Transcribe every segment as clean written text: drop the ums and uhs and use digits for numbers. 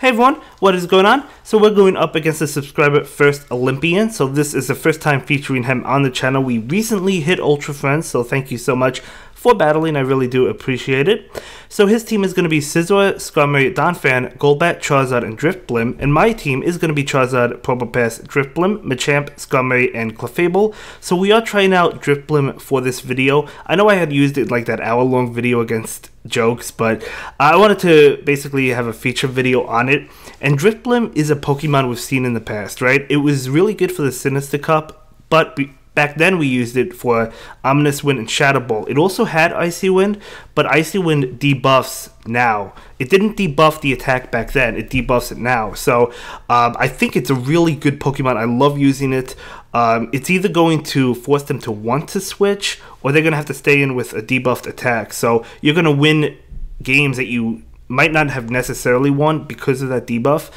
Hey everyone, what is going on? So we're going up against the subscriber First Olympian. So this is the first time featuring him on the channel. We recently hit Ultra Friends, so thank you so much for battling. I really do appreciate it. So his team is going to be Scizor, Skarmory, Donphan, Golbat, Charizard, and Drifblim. And my team is going to be Charizard, Probopass, Drifblim, Machamp, Skarmory, and Clefable. So we are trying out Drifblim for this video. I know I had used it like that hour-long video against jokes, but I wanted to basically have a feature video on it. And Drifblim is a Pokemon we've seen in the past, right? It was really good for the Sinister Cup, but back then we used it for Ominous Wind and Shadow Ball. It also had Icy Wind, but Icy Wind debuffs now. It didn't debuff the attack back then, it debuffs it now. So I think it's a really good Pokemon. I love using it. It's either going to force them to want to switch, or they're going to have to stay in with a debuffed attack. So you're going to win games that you might not have necessarily won because of that debuff.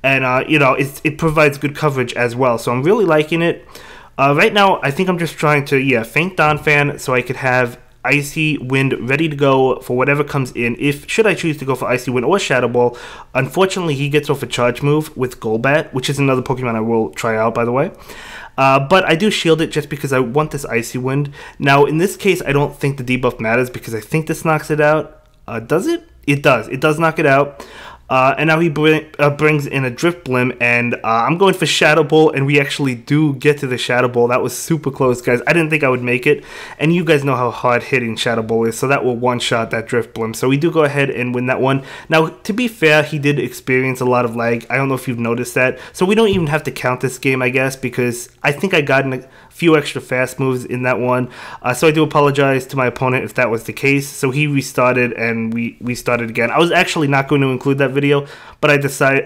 And, you know, it provides good coverage as well. So I'm really liking it. Right now, I think I'm just trying to, feint Donphan so I could have Icy Wind ready to go for whatever comes in. Should I choose to go for Icy Wind or Shadow Ball. Unfortunately, he gets off a charge move with Golbat, which is another Pokemon I will try out, by the way. But I do shield it just because I want this Icy Wind. Now, in this case, I don't think the debuff matters because I think this knocks it out. Does it? It does. It does knock it out. And now he brings in a Drifblim, and I'm going for Shadow Ball, and we actually do get to the Shadow Ball. That was super close, guys. I didn't think I would make it, and you guys know how hard hitting Shadow Ball is, so that will one-shot that Drifblim. So we do go ahead and win that one. Now, to be fair, he did experience a lot of lag. I don't know if you've noticed that. So we don't even have to count this game, I guess, because I think I got a few extra fast moves in that one. So I do apologize to my opponent if that was the case. So he restarted, and we started again. I was actually not going to include that video, but I decided,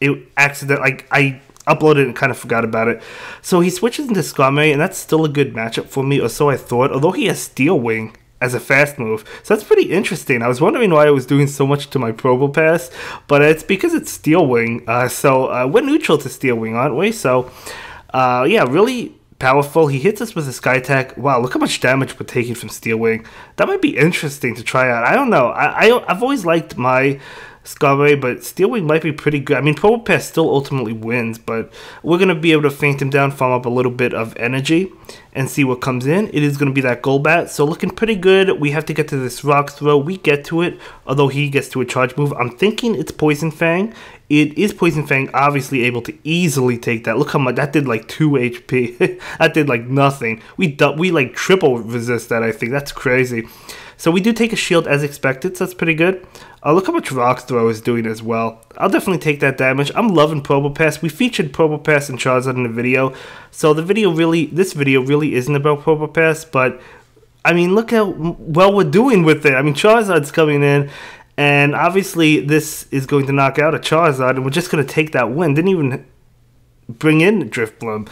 it accidentally, I uploaded and kind of forgot about it. So he switches into Skarmory, and that's still a good matchup for me, or so I thought, although he has Steel Wing as a fast move. So that's pretty interesting. I was wondering why I was doing so much to my Probopass, but it's because it's Steel Wing. So we're neutral to Steel Wing, aren't we? So, yeah, really powerful. He hits us with a Sky Attack. Wow, look how much damage we're taking from Steel Wing. That might be interesting to try out. I don't know. I've always liked my Skarmory, but Steel Wing might be pretty good. I mean, Probopass still ultimately wins, but we're going to be able to feint him down, farm up a little bit of energy, and see what comes in. It is going to be that Golbat, so looking pretty good. We have to get to this Rock Throw. We get to it, although he gets to a charge move. I'm thinking it's Poison Fang. It is Poison Fang, obviously able to easily take that. Look how much, that did like 2 HP. That did like nothing. We like triple resist that, I think. That's crazy. So we do take a shield as expected, so that's pretty good. Look how much Rock Throw is doing as well. I'll definitely take that damage. I'm loving Probopass. We featured Probopass and Charizard in the video, so this video really isn't about Probopass, but I mean, look how well we're doing with it. I mean, Charizard's coming in, and obviously this is going to knock out a Charizard, and we're just going to take that win. Didn't even bring in Drifblim.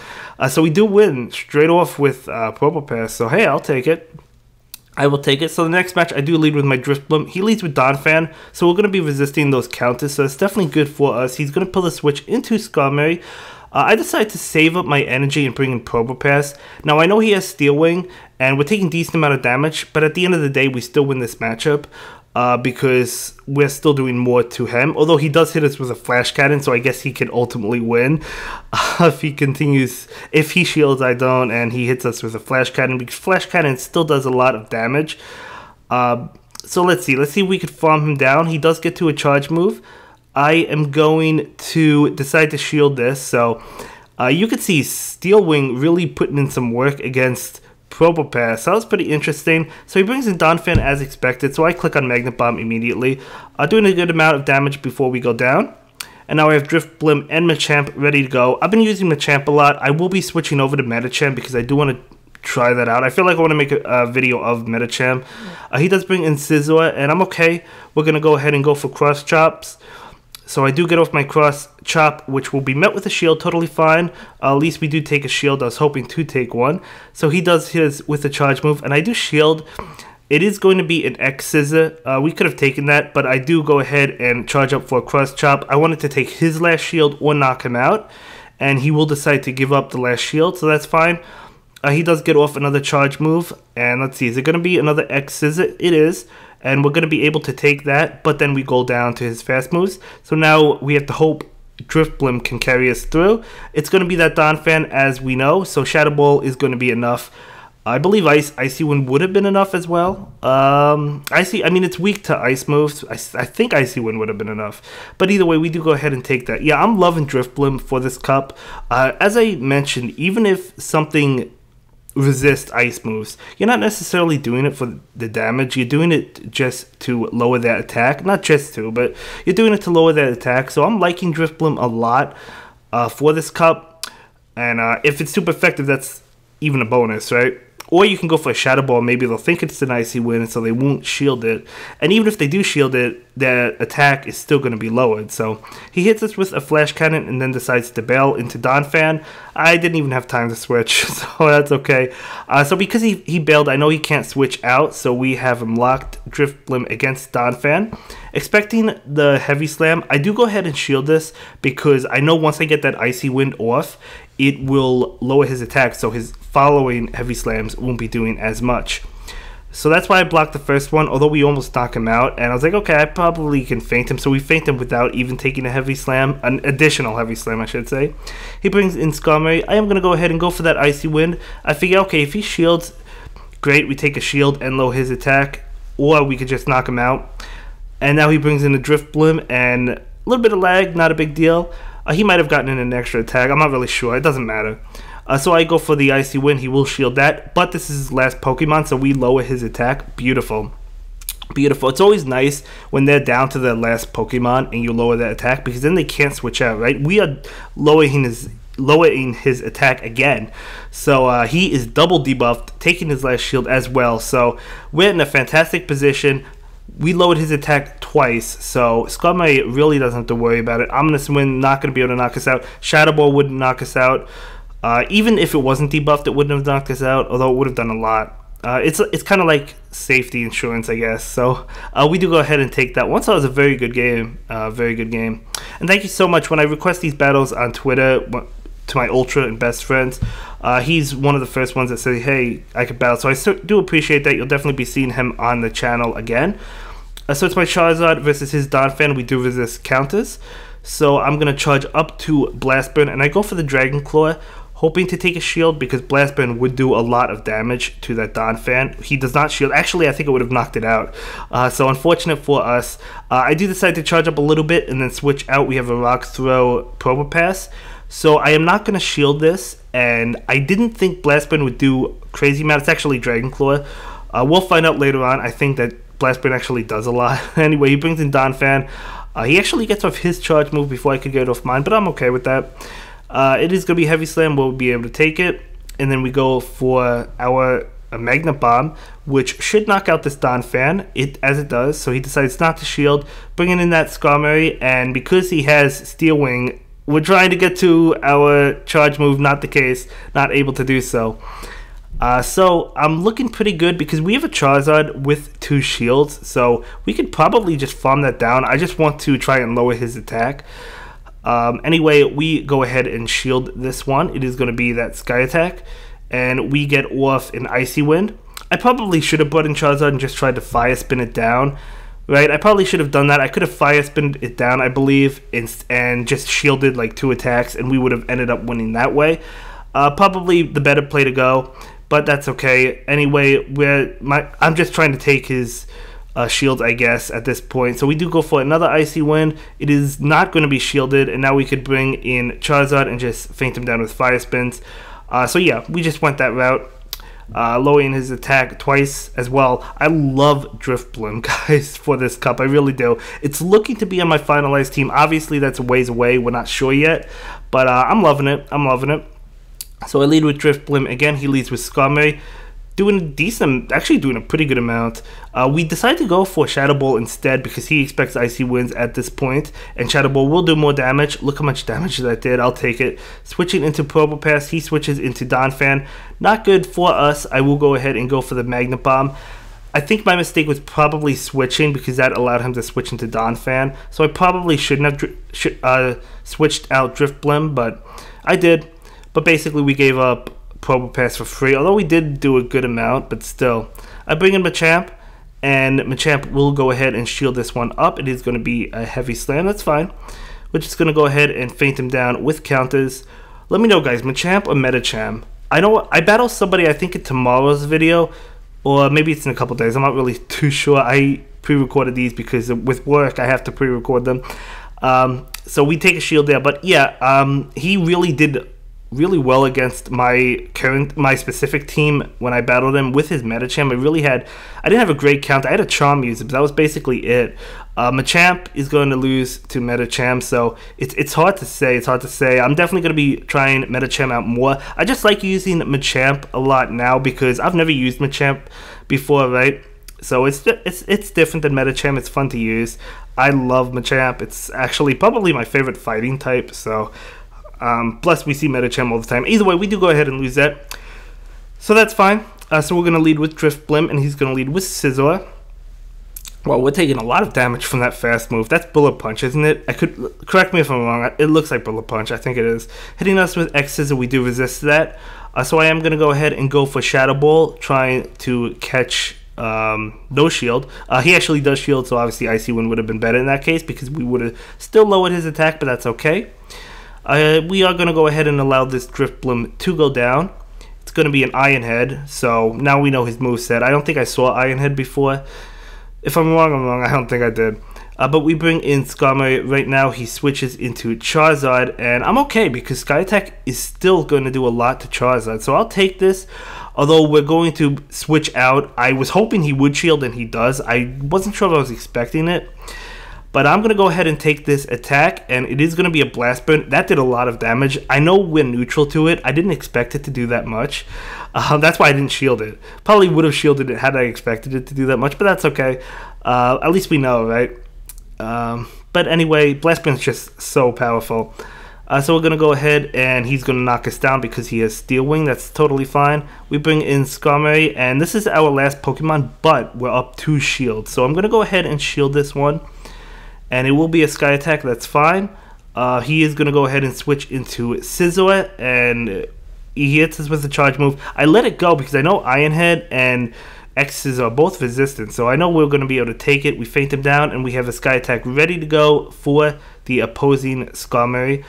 So we do win straight off with Probopass, so hey, I'll take it. I will take it. So the next match, I do lead with my Drifblim. He leads with Donphan, so we're going to be resisting those counters, so it's definitely good for us. He's going to pull the switch into Skarmory. I decided to save up my energy and bring in Probopass. Now, I know he has Steel Wing, and we're taking a decent amount of damage, but at the end of the day, we still win this matchup. Because we're still doing more to him. Although he does hit us with a Flash Cannon, so I guess he can ultimately win if he continues. If he shields, I don't, and he hits us with a Flash Cannon, because Flash Cannon still does a lot of damage. So let's see. Let's see if we could farm him down. He does get to a charge move. I am going to decide to shield this. So you could see Steel Wing really putting in some work against Probopass. So that was pretty interesting. So he brings in Donphan as expected, so I click on Magnet Bomb immediately, doing a good amount of damage before we go down. And now I have Drifblim and Machamp ready to go. I've been using Machamp a lot. I will be switching over to Metachamp because I do want to try that out. I feel like I want to make a video of Metachamp. He does bring in Scizor, and I'm okay. We're going to go ahead and go for Cross Chops. So I do get off my Cross Chop, which will be met with a shield, totally fine. At least we do take a shield. I was hoping to take one. So he does his with a charge move, and I do shield. It is going to be an X Scissor. We could have taken that, but I do go ahead and charge up for a Cross Chop. I wanted to take his last shield or knock him out, and he will decide to give up the last shield, so that's fine. He does get off another charge move, and let's see, is it going to be another X Scissor? It is. and we're going to be able to take that, but then we go down to his fast moves. So now we have to hope Drifblim can carry us through. It's going to be that Donphan, as we know, so Shadow Ball is going to be enough. I believe Icy Wind would have been enough as well. I mean, it's weak to ice moves. I think Icy Wind would have been enough. But either way, we do go ahead and take that. Yeah, I'm loving Drifblim for this cup. As I mentioned, even if something resists ice moves, you're not necessarily doing it for the damage. You're doing it just to lower that attack. Not just to, but you're doing it to lower that attack. So I'm liking Drifblim a lot for this cup. And if it's super effective, that's even a bonus, right? Or you can go for a Shadow Ball. Maybe they'll think it's an Icy Wind, so they won't shield it. And even if they do shield it, their attack is still going to be lowered. So he hits us with a Flash Cannon and then decides to bail into Donphan. I didn't even have time to switch, so that's okay. So because he bailed, I know he can't switch out, so we have him locked Drifblim against Donphan. Expecting the Heavy Slam, I do go ahead and shield this because I know once I get that Icy Wind off, it will lower his attack, so his following Heavy Slams won't be doing as much. So that's why I blocked the first one, although we almost knocked him out. And I was like, okay, I probably can feint him. So we feint him without even taking a Heavy Slam, an additional Heavy Slam, I should say. He brings in Skarmory. I am going to go ahead and go for that Icy Wind. I figure, okay, if he shields, great, we take a shield and lower his attack, or we could just knock him out. And now he brings in a Drifblim, and a little bit of lag, not a big deal. He might have gotten in an extra attack. I'm not really sure. It doesn't matter. So I go for the Icy Wind. He will shield that. But this is his last Pokemon, so we lower his attack. Beautiful. Beautiful. It's always nice when they're down to their last Pokemon and you lower that attack, because then they can't switch out, right? We are lowering his attack again. So he is double debuffed, taking his last shield as well. So we're in a fantastic position. We lowered his attack twice, so Skarmory really doesn't have to worry about it. Ominous Wind not going to be able to knock us out. Shadow Ball wouldn't knock us out. Even if it wasn't debuffed, it wouldn't have knocked us out, although it would have done a lot. It's kind of like safety insurance, I guess. So we do go ahead and take that one. So it was a very good game. Very good game. And thank you so much. When I request these battles on Twitter to my Ultra and best friends, he's one of the first ones that say, hey, I could battle. So I do appreciate that. You'll definitely be seeing him on the channel again. So it's my Charizard versus his Donphan. We do resist counters. So I'm going to charge up to Blast Burn, and I go for the Dragon Claw, hoping to take a shield because Blast Burn would do a lot of damage to that Donphan. He does not shield. Actually, I think it would have knocked it out. So unfortunate for us. I do decide to charge up a little bit and then switch out. We have a Rock Throw Probopass. So I am not going to shield this, and I didn't think Blast Burn would do crazy amount. It's actually Dragon Claw. We'll find out later on. I think that Blast Burn actually does a lot. Anyway, he brings in Donphan. He actually gets off his charge move before I could get off mine, but I'm okay with that. It is going to be Heavy Slam. We'll be able to take it. And then we go for our Magnet Bomb, which should knock out this Donphan, as it does. So he decides not to shield, bringing in that Skarmory. And because he has Steel Wing, we're trying to get to our charge move. Not the case. Not able to do so. So I'm looking pretty good because we have a Charizard with 2 shields, so we could probably just farm that down. I just want to try and lower his attack. Anyway, we go ahead and shield this one. It is going to be that Sky Attack, and we get off an Icy Wind. I probably should have brought in Charizard and just tried to Fire Spin it down. Right, I probably should have done that. I could have Fire Spinned it down, I believe, and just shielded like 2 attacks, and we would have ended up winning that way. Probably the better play to go. But that's okay. Anyway, I'm just trying to take his shield, I guess, at this point. So we do go for another Icy Wind. It is not going to be shielded, and now we could bring in Charizard and just feint him down with Fire Spins. So yeah, we just went that route, lowering his attack twice as well. I love Drifblim, guys, for this cup. I really do. It's looking to be on my finalized team. Obviously, that's a ways away. We're not sure yet, but I'm loving it. I'm loving it. So I lead with Drifblim. Again, he leads with Skarmory. Doing decent, actually doing a pretty good amount. We decided to go for Shadow Ball instead because he expects Icy Winds at this point. And Shadow Ball will do more damage. Look how much damage that did. I'll take it. Switching into Probopass, he switches into Donphan. Not good for us. I will go ahead and go for the Magnet Bomb. I think my mistake was probably switching because that allowed him to switch into Donphan. So I probably shouldn't have switched out Drifblim, but I did. But basically, we gave up Probopass for free, although we did do a good amount, but still. I bring in Machamp, and Machamp will go ahead and shield this one up. It is going to be a heavy slam, that's fine. We're just going to go ahead and feint him down with counters. Let me know, guys, Machamp or Medicham? I know I battle somebody, I think, in tomorrow's video, or maybe it's in a couple days. I'm not really too sure. I pre-recorded these because with work I have to pre-record them. So we take a shield there, but yeah, he really did really well against my specific team when I battled him with his Medicham. I didn't have a great count. I had a Charm user, but that was basically it. Machamp is going to lose to Medicham, so it's hard to say. I'm definitely going to be trying Medicham out more. I just like using Machamp a lot now because I've never used Machamp before, right? So it's different than Medicham. It's fun to use. I love Machamp. It's actually probably my favorite fighting type. So plus we see Medicham all the time. Either way, we do go ahead and lose that. So that's fine. So we're going to lead with Drifblim, and he's going to lead with Scizor. Well, we're taking a lot of damage from that fast move. That's Bullet Punch, isn't it? Correct me if I'm wrong. It looks like Bullet Punch. I think it is. Hitting us with X Scissor, we do resist that. So I am going to go ahead and go for Shadow Ball, trying to catch no shield. He actually does shield, so obviously Icy Wind would have been better in that case because we would have still lowered his attack, but that's okay. We are going to go ahead and allow this Drifblim to go down. It's going to be an Iron Head, so now we know his moveset. I don't think I saw Iron Head before. If I'm wrong, I'm wrong. I don't think I did. But we bring in Skarmory. Right now, he switches into Charizard, and I'm okay because Sky Attack is still going to do a lot to Charizard. So I'll take this, although we're going to switch out. I was hoping he would shield, and he does. I wasn't sure if I was expecting it. But I'm going to go ahead and take this attack, and it is going to be a Blast Burn. That did a lot of damage. I know we're neutral to it. I didn't expect it to do that much. That's why I didn't shield it. Probably would have shielded it had I expected it to do that much, but that's okay. At least we know, right? But anyway, Blast Burn is just so powerful. So we're going to go ahead, and he's going to knock us down because he has Steel Wing. That's totally fine. We bring in Skarmory, and this is our last Pokemon, but we're up 2 shields. So I'm going to go ahead and shield this one. And it will be a Sky Attack, that's fine. He is going to go ahead and switch into Scizor, and he hits us with the charge move. I let it go because I know Iron Head and X's are both resistant, so I know we're going to be able to take it. We feint him down, and we have a Sky Attack ready to go for the opposing Skarmory.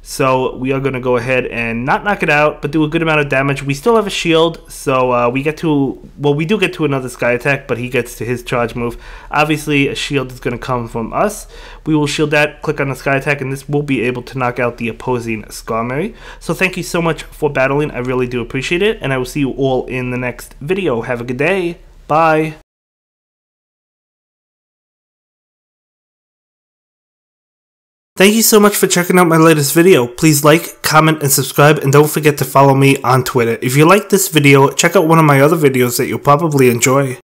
So we are going to go ahead and not knock it out, but do a good amount of damage. We still have a shield, so we do get to another Sky Attack, but he gets to his charge move. Obviously, a shield is going to come from us. We will shield that, click on the Sky Attack, and this will be able to knock out the opposing Skarmory. So thank you so much for battling. I really do appreciate it, and I will see you all in the next video. Have a good day. Bye. Thank you so much for checking out my latest video. Please like, comment, and subscribe, and don't forget to follow me on Twitter. If you like this video, check out one of my other videos that you'll probably enjoy.